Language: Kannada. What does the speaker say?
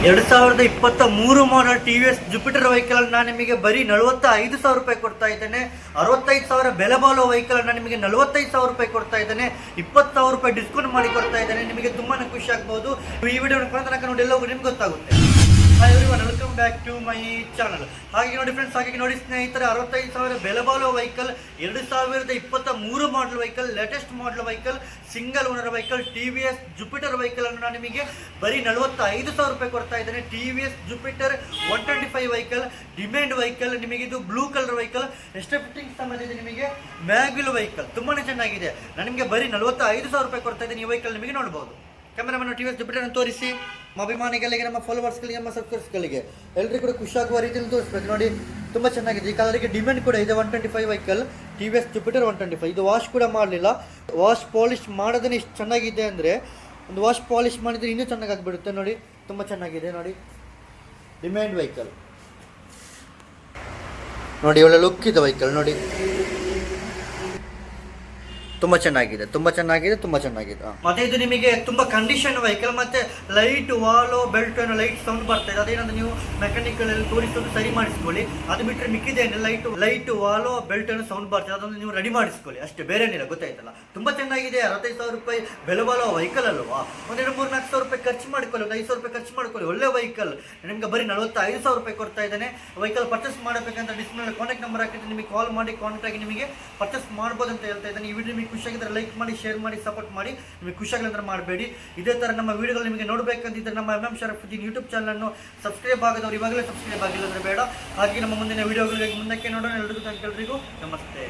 2023 ಮಾಡಲ್ TVS ಜುಪಿಟರ್ ವೆಹಿಕಲ್ ನಾನು ನಿಮಗೆ ಬರೀ 45,000 ರೂಪಾಯಿ ಕೊಡ್ತಾ ಇದ್ದೇನೆ. 65,000 ಬೆಲೆ ಬಾಳುವ ವೆಹಿಕಲ್ ನಾನು ನಿಮಗೆ 45,000 ರೂಪಾಯಿ ಕೊಡ್ತಾ ಇದ್ದೇನೆ. 20,000 ರೂಪಾಯಿ ಡಿಸ್ಕೌಂಟ್ ಮಾಡಿ ಕೊಡ್ತಾ ಇದ್ದೇನೆ. ನಿಮಗೆ ತುಂಬಾ ಖುಷಿ ಆಗ್ಬಹುದು. ಈ ವಿಡಿಯೋ ತನಕ ನೋಡಿ ಎಲ್ಲವೂ ನಿಮ್ಗೆ ಗೊತ್ತಾಗುತ್ತೆ. Hi everyone, welcome back to my channel. ಹಾಗೆ ನೋಡಿ ಫ್ರೆಂಡ್ಸ್, ಹಾಗೆ ನೋಡಿ ಸ್ನೇಹಿತರೆ, 65,000 ಬೆಲೆ ಬಾಳುವ vehicle, 2023 model vehicle, latest model vehicle, single owner vehicle, TVS Jupiter vehicle ಅನ್ನು ನಾನು ನಿಮಗೆ ಬರೀ 45,000 ರೂಪಾಯಿ ಕೊಡ್ತಾ ಇದ್ದೇನೆ. TVS Jupiter 125 vehicle, demand vehicle. ನಿಮಗೆ ಇದು blue colour vehicle, extra fitting ಸಂಬಂಧ ಇದೆ. ನಿಮಗೆ ಮ್ಯಾಗ್ವಿಲ್ ವೆಹಿಕಲ್ ತುಂಬಾನೇ ಚೆನ್ನಾಗಿದೆ. ನಾನು ನಿಮಗೆ ಬರೀ 45,000 ರೂಪಾಯಿ ಕೊಡ್ತಾ ಇದ್ದೇನೆ. ಈ ವೆಹಿಕಲ್ ನಿಮಗೆ ನೋಡಬಹುದು. ಕ್ಯಾಮೆರಾಮನ್ TVS ಜುಪಿಟರ್ ಅನ್ನು ತೋರಿಸಿ. ನಮ್ಮ ಅಭಿಮಾನಿಗಳಿಗೆ, ನಮ್ಮ ಫಾಲೋವರ್ಸ್ಗಳಿಗೆ, ನಮ್ಮ ಸಬ್ಸ್ಕ್ರೈಬರ್ಸ್ಗಳಿಗೆ ಎಲ್ಲರಿಗೂ ಕೂಡ ಖುಷಿಯಾಗುವ ರೀತಿಯಲ್ಲಿ ತೋರಿಸ್ಬೇಕು. ನೋಡಿ, ತುಂಬ ಚೆನ್ನಾಗಿದೆ. ಈ ಕಲರಿಗೆ ಡಿಮ್ಯಾಂಡ್ ಕೂಡ ಇದೆ. 125 ವೆಹಿಕಲ್, TVS ಜುಪಿಟರ್ 125. ಇದು ವಾಶ್ ಕೂಡ ಮಾಡಲಿಲ್ಲ. ವಾಶ್ ಪಾಲಿಶ್ ಮಾಡೋದನ್ನ ಇಷ್ಟು ಚೆನ್ನಾಗಿದೆ ಅಂದರೆ, ಒಂದು ವಾಶ್ ಪಾಲಿಶ್ ಮಾಡಿದರೆ ಇನ್ನೂ ಚೆನ್ನಾಗಿ ಆಗಿಬಿಡುತ್ತೆ. ನೋಡಿ, ತುಂಬ ಚೆನ್ನಾಗಿದೆ. ನೋಡಿ, ಡಿಮ್ಯಾಂಡ್ ವೆಹಿಕಲ್ ನೋಡಿ, ಒಳ್ಳೆ ಲುಕ್ ಇದೆ ವೆಹಿಕಲ್. ನೋಡಿ, ತುಂಬ ಚೆನ್ನಾಗಿದೆ, ತುಂಬ ಚೆನ್ನಾಗಿದೆ, ತುಂಬ ಚೆನ್ನಾಗಿದೆ. ಮತ್ತೆ ಇದು ನಿಮಗೆ ತುಂಬ ಕಂಡೀಷನ್ ವೆಹಿಕಲ್. ಮತ್ತೆ ಲೈಟ್ ವಾಲೋ ಬೆಲ್ಟ್ ಅನ್ನು ಲೈಟ್ ಸೌಂಡ್ ಬರ್ತಾ ಇದೆ. ಅದೇನಂದ್ರೆ ನೀವು ಮೆಕ್ಯಾನಿಕಲ್ ತೋರಿಸೋದು ಸರಿ ಮಾಡಿಸ್ಕೊಳ್ಳಿ. ಅದು ಬಿಟ್ಟರೆ ಮಿಕ್ಕಿದೇನೆ ಲೈಟ್ ವಾಲೋ ಬೆಲ್ಟ್ ಅನ್ನು ಸೌಂಡ್ ಬರ್ತದೆ. ಅದನ್ನು ನೀವು ರೆಡಿ ಮಾಡಿಸ್ಕೊಳ್ಳಿ ಅಷ್ಟೇ, ಬೇರೆ ಏನಿಲ್ಲ. ಗೊತ್ತಾಯ್ತಲ್ಲ, ತುಂಬ ಚೆನ್ನಾಗಿದೆ. 65,000 ರೂಪಾಯಿ ಬೆಲೆ ಬಾಳುವ ವೆಹಿಕಲ್ ಅಲ್ವಾ. ಒಂದು 3-4 ರೂಪಾಯಿ ಖರ್ಚು ಮಾಡ್ಕೊಳ್ಳಿ, ಒಂದು 5,000 ರೂಪಾಯಿ ಖರ್ಚು ಮಾಡ್ಕೊಳ್ಳಿ. ಒಳ್ಳೆ ವೆಹಿಕಲ್ ನಿಮಗೆ ಬರೀ 45,000 ರೂಪಾಯಿ ಕೊಡ್ತಾ ಇದ್ದೇನೆ. ವೆಹಿಕಲ್ ಪರ್ಚೇಸ್ ಮಾಡಬೇಕಂತ ಡಿಸ್ಪ್ಲೇ ಕಾಂಟ್ಯಾಕ್ಟ್ ನಂಬರ್ ಹಾಕಿದ್ರೆ ನಿಮಗೆ ಕಾಲ್ ಮಾಡಿ ಕಾಂಟ್ಯಾಕ್ಟ್ ಆಗಿ ನಿಮಗೆ ಪರ್ಚೇಸ್ ಮಾಡ್ಬೋದು ಅಂತ ಹೇಳ್ತಾ ಇದ್ದೇನೆ. ಈ ವಿಡಿಯೋ ನಿಮಗೆ ಖುಷಿಯಾಗಿದ್ದರೆ ಲೈಕ್ ಮಾಡಿ, ಶೇರ್ ಮಾಡಿ, ಸಪೋರ್ಟ್ ಮಾಡಿ. ನಿಮಗೆ ಖುಷಿಯಾಗಿಲ್ಲ ಮಾಡಬೇಡಿ. ಇದೇ ಥರ ನಮ್ಮ ವಿಡಿಯೋಗಳು ನಿಮಗೆ ನೋಡಬೇಕಂತಿದ್ದರೆ ನಮ್ಮ MM ಶರಫುದ್ದೀನ್ ಯೂಟ್ಯೂಬ್ ಚಾನಲನ್ನು ಸಬ್ಸ್ಕ್ರೈಬ್ ಆಗದವರು ಇವಾಗಲೇ ಸಬ್ಸ್ಕ್ರೈಬ್ ಆಗಿಲ್ಲ ಅಂದರೆ ಬೇಡ. ಹಾಗೆ ನಮ್ಮ ಮುಂದಿನ ವಿಡಿಯೋಗಳಿಗೆ ಮುಂದಕ್ಕೆ ನೋಡೋಣ. ಎಲ್ಲರಿಗೂ ನಮಸ್ತೆ.